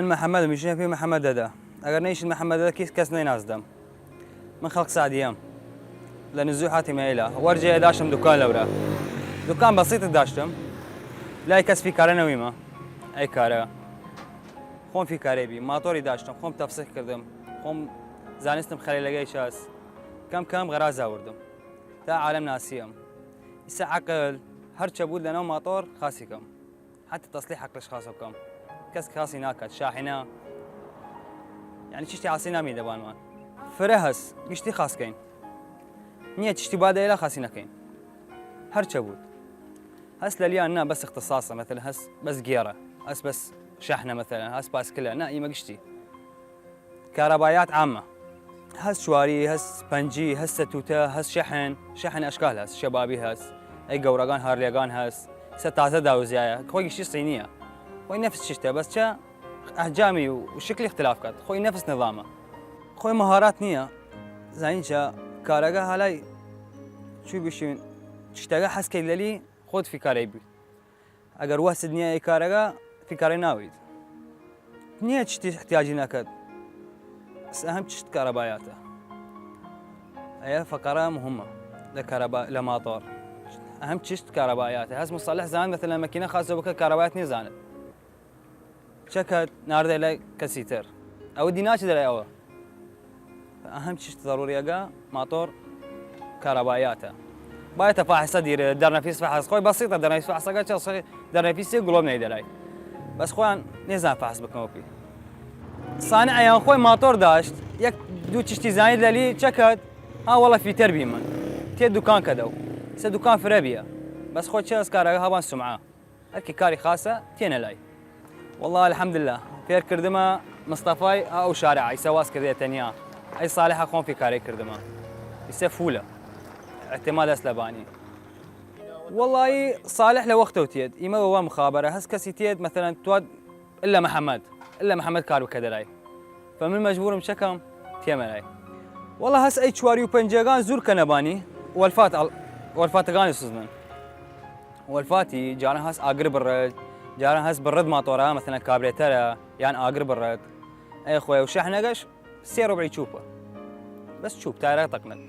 من محمد مشين في محمد دادا اگر نيش محمد دادا كيس نازدم من خلق سعديام لنزوحاتي مايله ورجع داشتم دكان لورا دكان بسيط داشتم لا كاس في كارنا ويما اي كارا خۆم فیکارێبی ماتۆری داشتم خۆم تەفسیح کردم خۆم زانستم خەلیلەگەی شاس کەم غەراز ئاوردم تا عالم ناسیەم ئیسا عەقل هەرچە بوو لەناو ماتۆر خاسی کەم حتی تەسلیح عەقلش خاسە بکەم کەس خاسی ناکات شاحنە یعنی چشتی عاسی نامی دەبانمان فرە هەست گشتی خاسکەین نییە چشتی بادەیە خاسی نەکەین هەرچە بوو هەست لە لیان نا بەس اختصاصە مثلا هەست بەس گێڕە هەست بەس شحنة مثلا هاس باسكلة نائي ما قشتي كهربائيات عامة هاس شواري هاس بنجي هاس ستوتا هاس شحن أشكال هاس شبابي هاس أي قورقان هارليقان هاس ستازة داوزيايا خوي شي صينية خوي نفس ششته بس شا أحجامي وشكل اختلاف كات خوي نفس نظامه خوي مهارات نية زين شا كارقا هالاي شو بيشين تشتغل حس كيللي خود في كاريبي أجر واسد نية أي كارقا في كاري ناويد نية تشتي احتياجي ناكد بس أهم تشت كهربائياته هي فقرة مهمة لكهرباء لماطور أهم تشت كهربائياته هذا مصطلح زمان مثلا ماكينة خاصة بك كهربائيات نيزانة شكت نار دلي كسيتر أو ديناش دلي أو أهم تشت ضروري أجا ماطور كهربائياته بايته فاحصة دير درنفيس فحص خوي بسيطة درنفيس فحصة قاعد درنفيس قلوبنا يدلي بس خوان نزان فحص بكم صانع يا خوي ماطور داشت يك دو تشتي زايد لي تشكت والله في تربيه من تي دكان كدو سه دكان فربيه بس خوي تشاس كار هبان سمعه هكي كاري خاصه تينا لاي والله الحمد لله فير كردما مصطفى او شارع يسواس كذا تنيا اي صالح اخون في كاري كردما يسفوله اعتماد اسلباني والله صالح لوقته تيد إما هو مخابرة هس كسي تيد مثلا تود إلا محمد كارو كدراي فمن مجبور مشكم تيملاي والله هس أي شواري وبنجاغان زور كنباني والفات غاني سوزمن والفاتي جانا هس أقرب بالرد جانا هس بالرد ماطورة مثلا كابريترا يعني أقرب بالرد أي خويا وشحنة قش سير ربعي تشوفه بس تشوف تايرة طقنت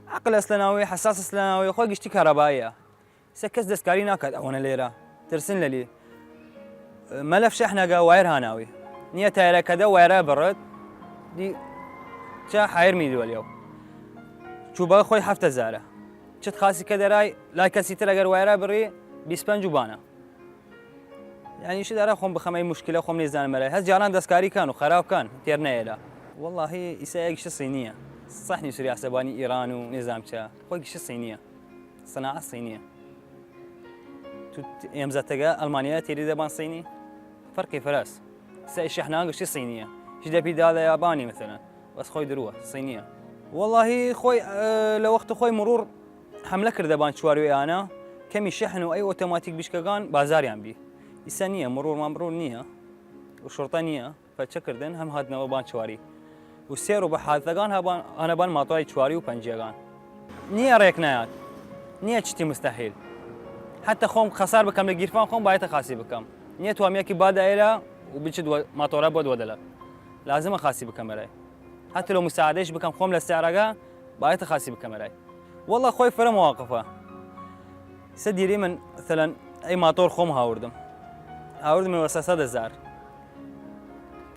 عقل اسلناوي حساس اسلناوي خوي قشتي كهربائيه سكس دسكاري ناكد اونا ليره ترسل لي ملف شحنه واير هاناوي نيه تايره كذا وايره برد دي جا حاير ميدو اليوم شو بقى خوي حفته زاره شت خاسي كذا راي لا كسي تلقى وايره بري بيسبنج وبانا يعني شو داره خم بخمي مشكله خم نيزان مراي هز جاران دسكاري كانوا خراب كان تيرنا لا والله يسايق شي صينيه صحني سوريا حسباني إيران ونظام شا خوي قش الصينية صناعة صينية يوم زتجا ألمانيا تريد بان صيني فرق فراس سايش إحنا قش الصينية جدا بيدالة ياباني مثلا بس خوي دروة صينية والله خوي لوقت خوي مرور حملة كرده بان شواري أنا كم يشحن وأي أوتوماتيك بيشكجان بازار يعني بي السنية مرور ما مرور نية وشرطة نية فتشكردن هم هادنا بان شواري والسير وبحاثقان هبان أنا بان ماطوري شواري وبنجيغان نية ريكنايات نية تشتي مستحيل حتى خوم خسار بكم لجيرفان خوم بايته خاسي بكم نية توامية كي بعد إلى وبتشد ماطورة بود ودلا لازم أخاسي بكم راي حتى لو مساعدش بكم خوم للسعرقة بايته خاسي بكم راي والله خوي فرا مواقفه سديري من مثلا أي ماطور خوم هاوردم من وساسات الزار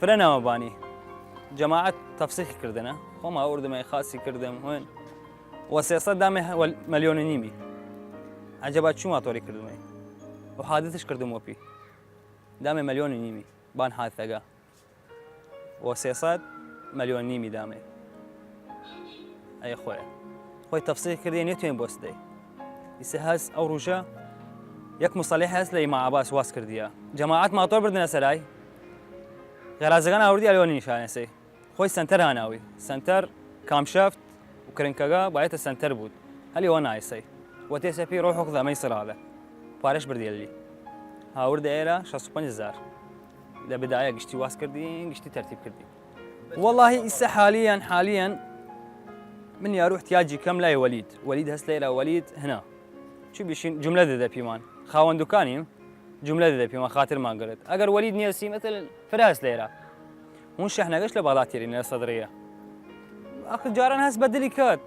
فرنا مباني جماعة تفسيخ كردنا هم أوردم أي خاصي كردم وين وسياسات دامه مليون نيمي عجبات شو ما طوري كردم وحادثش كردم وبي دامه مليون نيمي بان حادثة وسياسات مليون نيمي دامه أي خوي تفسيخ كردين يتوين بوسدي يسهز أو رجا يك مصالح هس لي مع عباس واس كرديا جماعات ما طور بردنا سلاي غرازقان أوردي اليون نشانه سي خوي سنتر هاناوي سنتر كامشافت وكرنكاغا بايت السنتر بود هلي وانا عيسي وتيسا في روحو كذا ما يصير هذا بارش بردي لي هاورد ايرا 65,000 لبداية قشتي واس كردين قشتي ترتيب كردين والله إسا حاليا مني أروح تياجي كم لا وليد هس ليلة وليد هنا شو بيشين جملة ذا بيمان خاون دكاني جملة دەبی ما خاترمان گرت ئەگەر وەلید نیەسی مثل فراس لێرە هون شەحنەکەش لە باڵاتێرینە لە سەدرەیە ئاخر جاران هەست بە دلی کات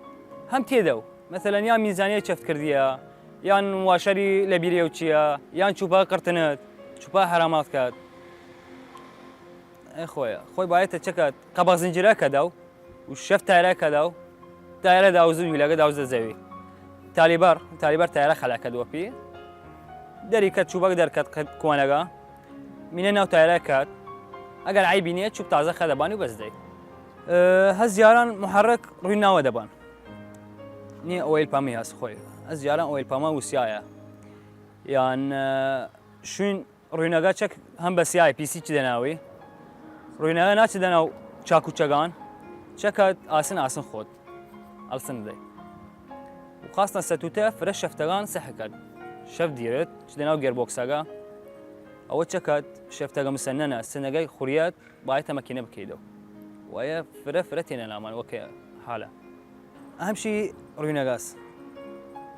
هەم تێدە و مثلا یان میزانیە چەفت کردیە یان واشەری لە بیرێ و چییە یان چوپە قرتنت چوپە حرامات کات ئەی خۆی باەتە چەکات قەبە زنجیرەکەدا و شەف تایرەکەدا و تایرە داوزوی لەگە داوزە زەوی تالیبەر تایرە خەلاکە دووەپی دەری کەت چوبەک دەرکەت کوانەکە مینە ناو تایرە کات ئەگەر عیبی نییە چوب تازە خەدەبانی و بەس دەی هەز جاران محرک ڕووی ناوە دەبان نییە ئەوەیل پامی هەست خۆی ئەس جاران ئەوەیل پامە وسایە یان شوین ڕووینەکە چەک هەم بە سیای پیسی چی دەناوی ڕووینەکە ناچ دەناو چاکوچەکان چەکەت ئاسن خۆت ئەڵسن دەی و خاستە سەتوتە فرە شەفتەکان سەحەکەت شەف دیرێت چ دەناو گێربۆکسەکە ئەوە چەکەت شەفتەکە مسەنەنە سنەگەی خوریەت باەتە مەکینە بکەیتەوە وایە فرە تێنە نامان وەکە حالە ئەهەمشی ڕووینەگاس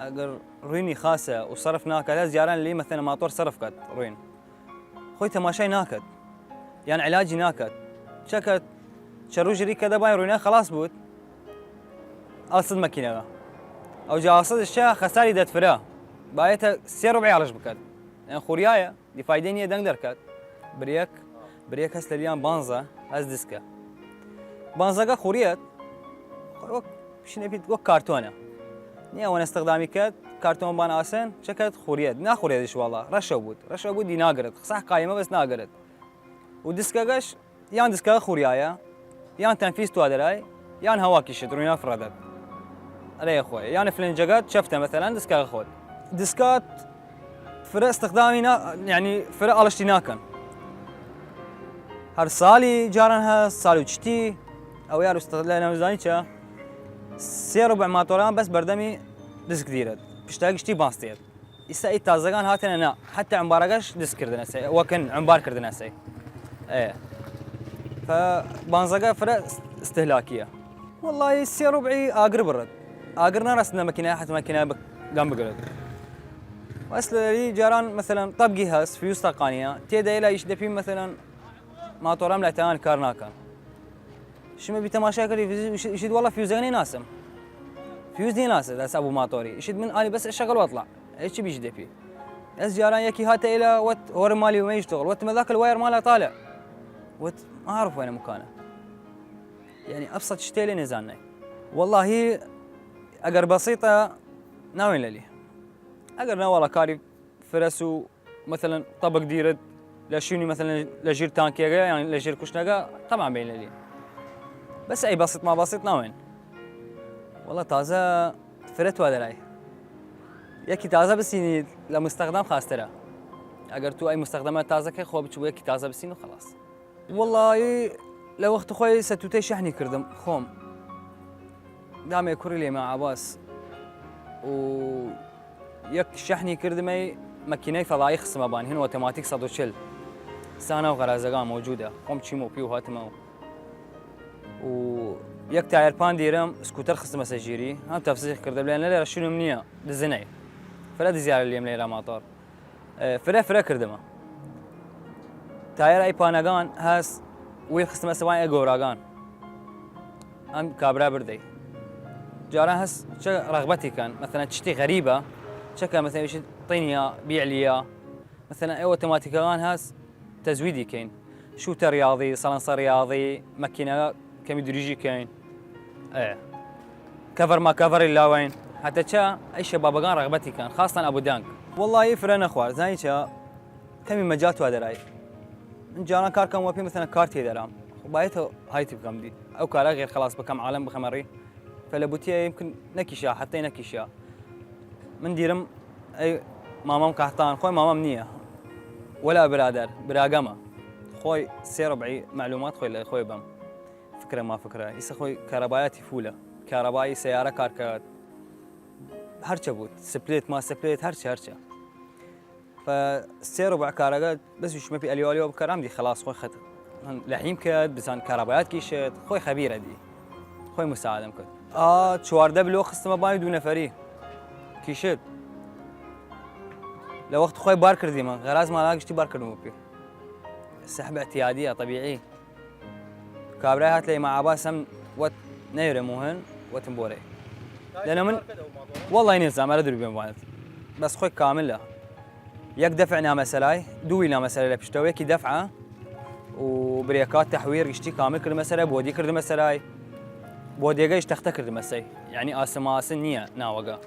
ئەگەر ڕووینی خاسە و سەرف ناکات هەز جاران لێ مەثەنە ماتۆر سەرف کات ڕووین خۆی تەماشای ناکات یان علاجی ناکات چەکەت چەڕوژری کە دەبای ڕووینە خلاص بووت ئەڵسد مەکینەکە ئەو جاواسەدشە خەساری دەتفرە باەتە سێ ڕۆبعی عەڵش بکات یان خوریایە دیفایدەی نییە دەنگ دەرکات برێک هەست لە لیان بانزە هەز دیسکە بانزەکە خوریەت وەک شنەپیت وەک کارتۆنە نییە ئەوەنە استخدامی کرد کارتۆن بان ئاسن چەکەت خوریەت ناخورێتش وەڵا ڕەشە بوو دی ناگرێت قسە قایمە بەس ناگرێت و دیسکەکەش یان دیسکە خوریایە یان تەنفیس توا دەرای یان هەواکیشت ڕووینا فڕەدەت ئەرێ خۆی یان فلنجەکەت چەفتە مەثەلەن دیسکەکە خۆت دیسکات فرە استخدامی یعنی فرە ئاڵشتی ناکەن هەر ساڵی جاران هەست ساڵ و چتی ئەو یار لە نەوزانی چە سێ ڕۆبع ماتۆران بەس بەردەمی دیسک دیرێت پشتای گشتی بانستێت ئیستا ئیت تازەکان هاتێنە نا حتا عمبارەکەش دیسکردنە سەی وەکن عمبارکردنە سەی بانزەکە فرە استهلاکیە وەڵی سێ ڕۆبعی ئاگر بڕێت ئاگر ناڕاستنە مەکینای حتا مەکینای گام بگرێت وەسلەری جاران مثلەن طەبگی هەست فیوز تەقانیە تێدای لای ئیش دەپیم مثلەن ماتۆرام لایتەوان کار ناکەن شمە بی تەماشای کردی ئیشت وەڵە فیوزەکە ناسم فیوز ناسێت ئەسا بوو ماتۆری ئیشت من ئالی بەس شەکەڵ وەطلع هیچی بیش دەپی ئەس جاران یەکی هاتە ئێلە وەت هۆرە مالی ومە يشتغل وەت مەذاك الواير ماله طالع وەت ما أعرف وين مكانه يعني أبسط شتێ لێ نێزاننای والله ئەگەر بەسیطە ناوێن لەلی ئەگەر ناوەڵە کاری فرەس و مثلا طەبق دیرت لە شوێنی مثلا لە ژیر تانکێگە یان لە ژیر کوشتنەکە تەمام بین لەلی بەس ئەی بەسیط ما بەسیط ناوێن والله تازە فرە وا دەرای یەکی تازە بسینیت لە مستەخدام خاسترە ئەگەر تو ئەی مستەخدەمە تازەکەی خۆ بچوو یەکی تازە بسین و خلاص والله لە وەختی خۆی سەتوتەی شەحنی کردم خۆم دامێ کوڕی لێمە عەباس و یەک شەحنی کردمەی مەکینەی فەڵایی خستمە بان هێن ئۆتۆماتیک 140 سانە و غەرازەکان مەوجودە خۆم چیم و پی و هاتمە و یەک تایرپان دیرم سکوتەر خستمە سەژیری هەم تەفسیح کردە بڵێن لێرە شوێنم نییە دزنەی فرە دزیارە لێم لێرە ماتۆر فرە کردمە تایر ئەیپانەکان هەست وی خستمە سەوان ئە گۆڕاگان ئەم کابرا بردەی جاران هەست چ ڕەغبەتی کەن مەثەلەن شتی غەریبە چەکە مەثەلەن ویشت طینیە بیعلیە مەثەلەن ئەو ئۆتۆماتیکەکان هەست تەزویدی کەین شوتە ریاضی سەڵەنسە ریاضی مەکینەکە کەمی درویژی کەین کەڤەر ما کەڤەری لاوین هەتە چە ئەی شەبابەکان ڕەغبەتی کەن خاستان ئەبودانگ وەڵی فرە نەخوارد زانی چە کەمی مەجات وا دەرای من جاران کارکەم وە پێی مەثەلەن کار تێدەرام باەتەوە هایتی بکەم دی ئەو کارە غێر خلاص بکەم عالم بخەمەڕی فلە بوتیە يمكن نەکیشە حتەی نەکیشە من دیرم ئەی مامام کاحتان خۆی مامام نییە وەلا برادەر براگەمە خۆی سێ ڕۆبعی معلومات خۆی لە خۆی بەم فکرە ما فکرە ئیسە خۆی کارەبایەتی فولە کارەبایی سەیارە کارکات هەرچە بوت سپلێت ما سپلێت هەرچە فسێ ڕۆبع کارەکە بەس وشمە پێ ئەلیوالیەوە بکەرام دی خلاص خۆی خەت لەحیم کرد بزان کارەبایەت کیشێت خۆی خەبیرە دی خۆی مساعدەم کرد چواردە بلۆ خستمە بانی دوو نەفەری کیشت لو وقت خوي باركر ديما غراز ما لاقشتي باركر موبي السحب اعتيادية طبيعي كابراي هات لي مع عباسم وات نيري موهن وتنبوري لأنه من والله ينزع ما أدري بين بعض بس خوي كامل له يك دفعنا مسألة دوينا مسألة بشتوي كي دفعة وبريكات تحوير قشتي كامل كل مسألة بودي كرد مسألة بودي جايش تختكر مسألة يعني آسن نية ناوجا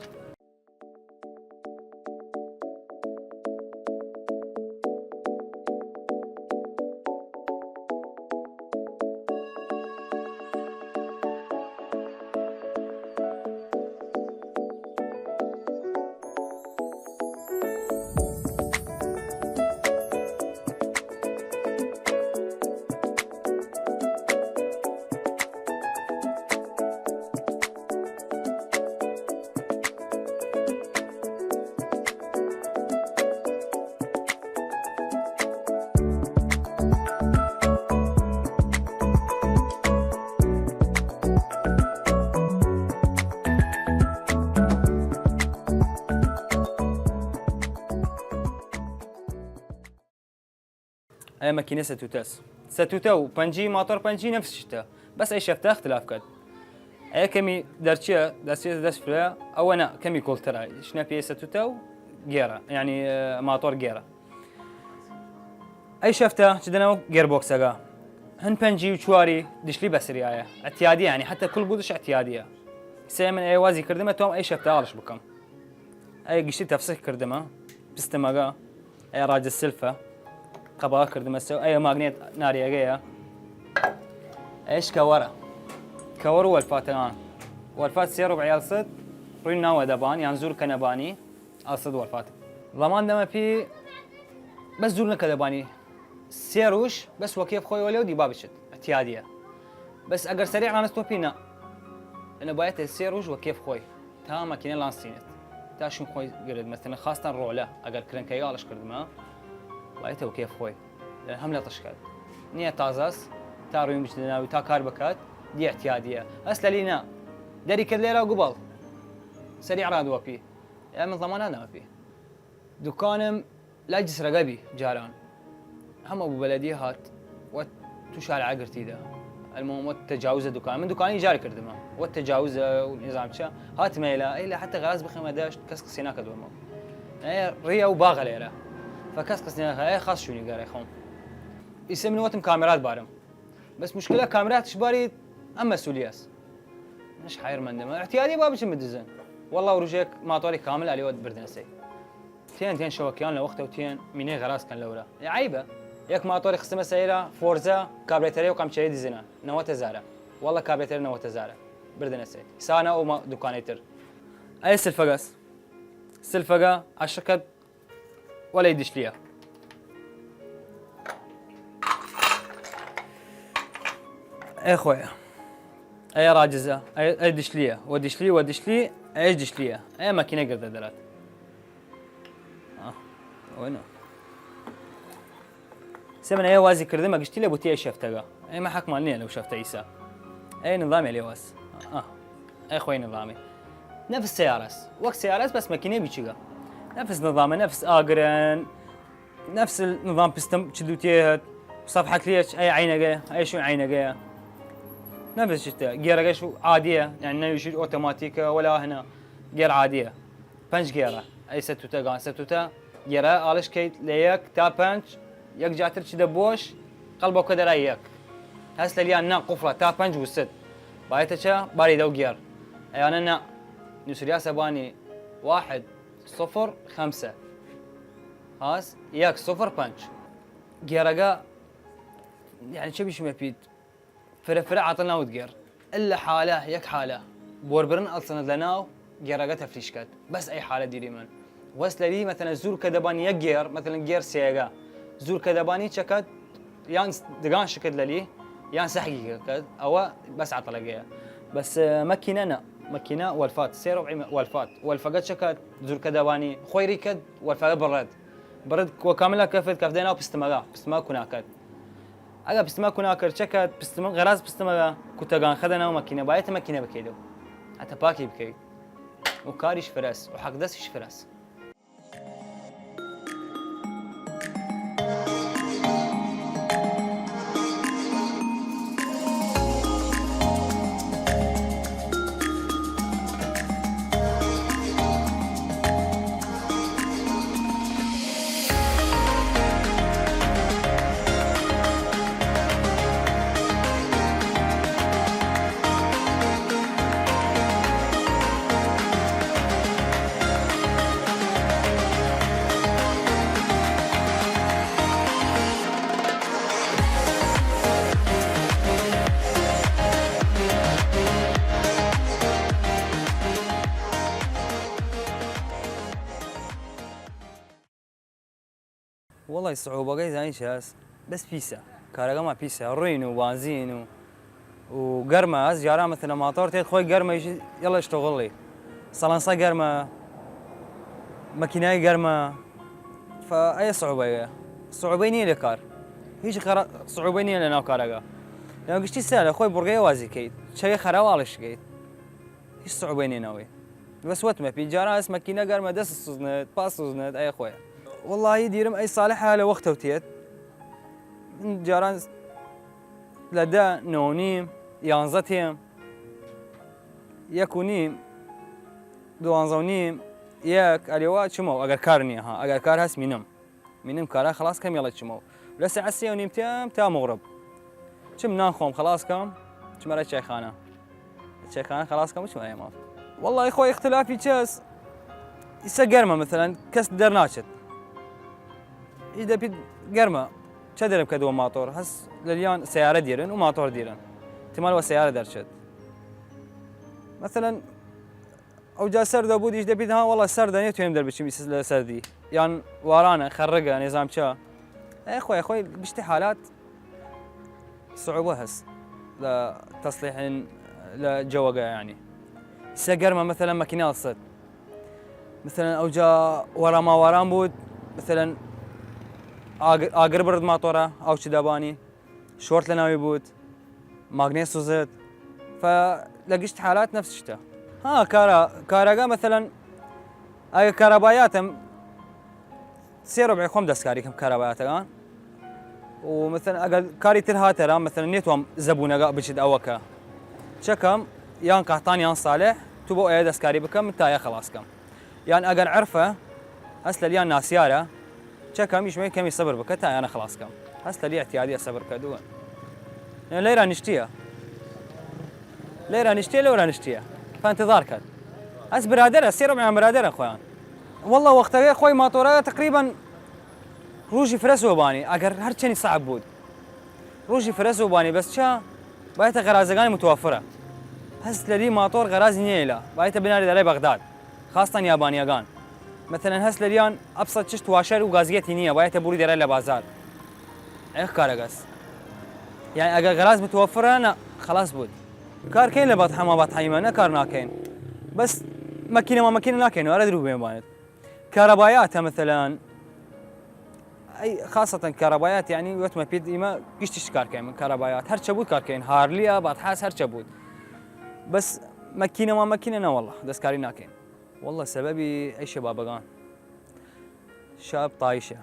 أي ماكينة ستوتا وبنجي موتور بنجي نفس الشتا بس أي شفتها اختلاف كد أي كمي درس فلا أو أنا كمي كولترا شنا بي ستوتا وجيرا يعني موتور جيرا أي شفتها شدنا جير بوكس أجا هن بنجي وشواري دشلي بس رياية اعتيادية يعني حتى كل بودش اعتيادية سيمن أي وازي كردمة توم أي شفتها عالش بكم أي قشتي تفسخ كردمة بستماجا أي راجل السلفة قبا كردمة سو أي ماغنيت ناري أجيا إيش كورة والفاتان والفات سيرو بعيال صد روينا ودبان يعني زور كنباني الصد والفات ضمان دم في بس زورنا كدباني سيروش بس وكيف خوي ولو دي بابشت اعتيادية بس أجر سريع عن ستوبينا أنا بايت السيروش وكيف خوي تا ماكينة لانسينت تا شو خوي قرد مثلا خاصة رولة أجر كرن كيالش كردما بايته وكيف خوي لأن هم لا تشكل نية تازاس تا رويم بجدنا وتا كاربكات دي اعتيادية أصلا لينا داري كذليرا وقبل سريع راد وفيه يعني من ضمان أنا ما فيه دكانم لا جسر رقبي جاران هم أبو بلديهات وتشارع عقرتي ذا المهم والتجاوز دكان من دكاني جاري كردما والتجاوز والنظام شا هات ميلا إلا حتى غاز بخيمة داش كسكس هناك دوما يعني ريا وباغ ليرا فكسكس هناك أي خاص شوني قاري خون يسمي وتم كاميرات بارم بس مشكلة كاميرات شباري أما مسؤولياس مش حير من دم اعتيادي بابش مدزن والله ورجيك ماطوري كامل عليه ود بردنسي تين شوكيان لوقته وتين ميني غراس كان لورا عيبه ياك ماطوري خصمه سيره فورزا كابريتري وقام شي ديزنا نوته زاره والله كابريتري نوته زاره بردنسي سانا او دكانيتر اي سلفقه عشكت ولا يدش ليها اي خويا اي راجزه اي دشليه ودشلي اي دشليه اي ماكينه قرده درات وينو سمن اي وازي كردمه قشتي له بوتي شفتها اي ما حق مالني لو شفت عيسى اي نظامي اللي واس اي خوي نظامي نفس سيارس وقت سيارس بس ماكينه بيشيغا نفس نظامه نفس اقرن نفس النظام بستم تشدوتيه صفحه ليش اي عينه جايه اي شو عينه جايه نفس شتا جيرة شو عادية يعني نيجي أوتوماتيكا ولا هنا جير عادية بنش جيرة أي ستوتا قان ستوتا جيرة عالش كيت ليك تا بنش يك جاتر شدا بوش قلبه كده رأيك هسه ليان نا قفلة تا بنش وست بايتشا باري دو جير يعني أنا نسريا سباني 1-0-5 هاس يك 0 بنش جيرة يعني شو بيش مفيد فرفرع عطلنا ودقير إلا حالة يك حالة بوربرن أصلا لناو جيرقتها فليشكات بس أي حالة ديري من وصل لي مثلا زور كدباني يجير مثلا جير سيجا زور كدباني شكت يان دقان شكت لي يان سحقي كد أو بس عطلقيها بس ماكينة والفات سيرو والفات شكت زور كدباني خويري كد والفات برد وكاملة كفت كفدينا بستماغ كناكد اگه بستما کنه کرچکت بستما غراز بستما کوتاگان خدنا و ماکینه باید ماکینه بکیدو حتی پاکی بکی و کاریش فرس و حق دستش فرس والله الصعوبة جاي زين شاس بس بيسا كارجا ما بيسا رين وبنزين وقرمة جارا مثلا ماطور تيت خوي قرمة يجي يلا اشتغل لي صلنصة قرمة ماكيناي قرمة فأي صعوبة هي صعوبيني لكار هيش صعوبيني لنا كارجا لو قشتي سهل خوي برجي وازي كيد شيء خراوالش كيد هيش صعوبيني ناوي بس وقت ما في جارا اسمه ماكينة قرمة دس صوزنت باس صوزنت أي خوي والله يديرم أي صالحة لوقت وتيت من جاران لدا نونيم يانزتهم يكونيم دوانزونيم ياك اليوات شمو اگر كارني ها اگر كار هس مينم كارا خلاص كم يلا شمو لسه عسي ونيم تا مغرب شم ناخوم خلاص كم شم راه الشيخانه خلاص كم شو ما والله يا اخوي اختلافي كاس يسقرمه مثلا كاس درناشت اذا بيد قرمه شدر بكدو ماطور هس لليان سياره ديرن وماطور ديرن احتمال وسياره درشت مثلا او جا سرده بود ايش دبيدها والله سرده نيتو يم دربشم سردي يعني ورانا خرقه نظام شا يا اخوي بشتي حالات صعوبه هس لتصليح لجوقه يعني سقرمه مثلا ماكينات صد مثلا او جا ورا ما وران بود مثلا اقر برد ماطوره او شداباني شورت لناوي بود ماغنيس سوزت فلقيت حالات نفس الشتاء ها كارا مثلا اي كهربائياتهم سير ربع خم دسكاري كم كهربائياتها ومثلا اقل كاري ترها ترى مثلا نيتوم زبونه بشد اوكا شكم يان قحطان يان صالح تبو اي دسكاري بكم تايا خلاص كم يعني اقل عرفه هسه اليان ناسياره شكم يشمي كم يصبر بكتا انا خلاص كم هسه لي اعتياديه صبر كدو يعني ليره نشتيه لو نشتيه فانتظار كان هس برادر سير مع برادر اخوان والله وقتها اخوي ماطوره تقريبا روجي فرسو باني اگر هرچني صعب بود روجي فرسو باني بس شا بايته غرازقاني متوفره هس لدي ماطور غراز نيلا بايته بناري داري بغداد خاصه يابانيان مثلا هس لديان ابسط ششت واشر وغازيتي نيه بايته بوري داري لبازار اخ كارغاس يعني اگر غراز متوفره انا خلاص بود كار كاين لبطحه ما بطحه ما كار ناكين بس ماكينه ناكين ولا ادري وين بانت كهربائياتها مثلا اي خاصه كهربائيات يعني وقت ما بيد ما قشتش كار كاين من كهربائيات هر شبود كار كاين هارليا بطحاس هر شبود بس ماكينه انا والله دسكاري ناكين والله سببي اي شباب شاب طايشه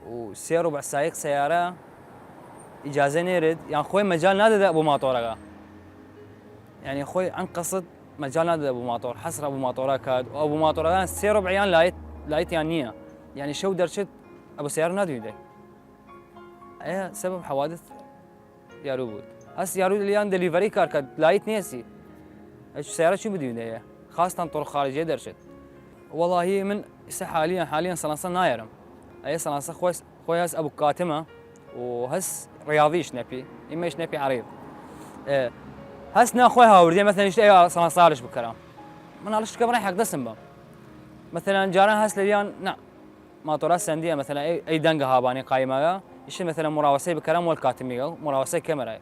وسير ربع سايق سياره اجازه نيرد يعني خوي مجال نادى ابو ماطوره يعني خوي عن قصد مجال نادى ابو ماطور حسر ابو ماطوره كاد وابو ماطوره سير ربعيان لايت يعني يعني شو درشت ابو سياره نادي يدي ايه سبب حوادث يا روبود هس يا رود اليان دليفري كار كاد لايت نيسي ايش سياره شو بدي يدي خاصه طرق خارجيه درشت والله من حاليا صلصه نايرم اي صلصه خوي هس ابو كاتمه وهس رياضيش نبي اما ايش نبي عريض هس ناخوي هاوردي مثلا ايش اي صارش بالكلام ما نعرفش كم رايح اقدسم بهم مثلا جاران هس ليان نعم ماطورات سنديه مثلا اي دنقه هاباني قايمه ايش مثلا مراوسه بكلام والكاتميه مراوسه كاميرا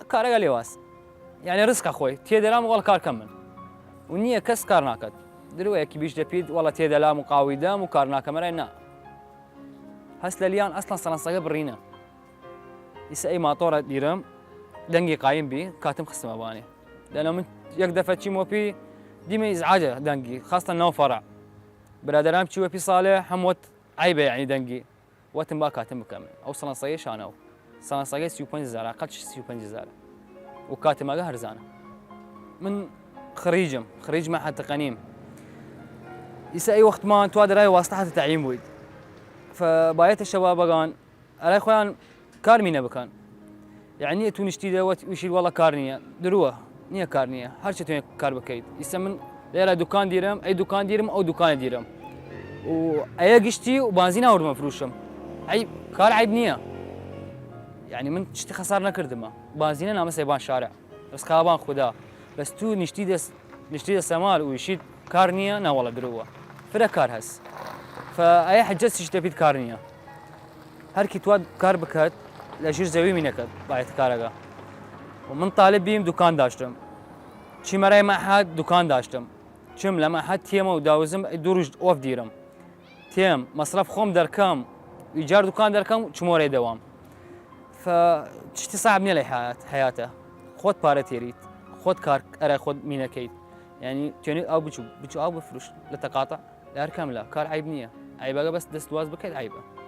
كارا قال لي واس يعني رزق اخوي تيدلام والله كار كمل ونيه كس كارناكت دروي كبيش دبيد والله تيدلام مقاويدام وكارنا كاميرا نا هس لليان اصلا صلصه برينا يسا اي ماطوره ديرم دنقي قايم بي كاتم خصم اباني لانه من يقدر شي مو بي ديما ازعاجه دنقي خاصه انه فرع برادرام شي بي صالح هموت عيبه يعني دنقي وتم با كاتم كامل او صلصه شانو صلصه سيوبن زارا قد سيوبن زارا وكاتم هرزانه من خريج معهد تقنيم يسا اي وقت ما توادر هاي واسطه تعيين ويد فبايت الشباب قان على اخوان كارمينا بكان يعني تو نشتي ويشيل والله كارنيه دروه نيه كارنيه هر شيء كار بكيد يسمن ليلا دكان ديرم اي دكان ديرم او دكان ديرم واي قشتي وبنزين اور مفروشم عيب كار عيب نيه يعني من تشتي خسارنا كردما بنزين انا مثلا يبان شارع بس خابان خدا بس تو نشتي دس سمال ويشيل كارنيه نا والله دروه فرا كار هس فأي حد جسش تبيد كارنيا هركي تواد كار بكت لأشير زوي منك بعد كارجا ومن طالب بيم دكان داشتم شي مرة مع حد دكان داشتم شم لما حد تيم وداوزم دورج اوف ديرم تيم مصرف خوم دركم ايجار دكان دركم شموري دوام فتشتي صعب نيلي حياته خود بارتيريت خود كار ارى خود مينكيت يعني توني او بتشو او بفلوس لتقاطع لا كامله كار عيب نيه عيبه بس دست واز بكيت عيبه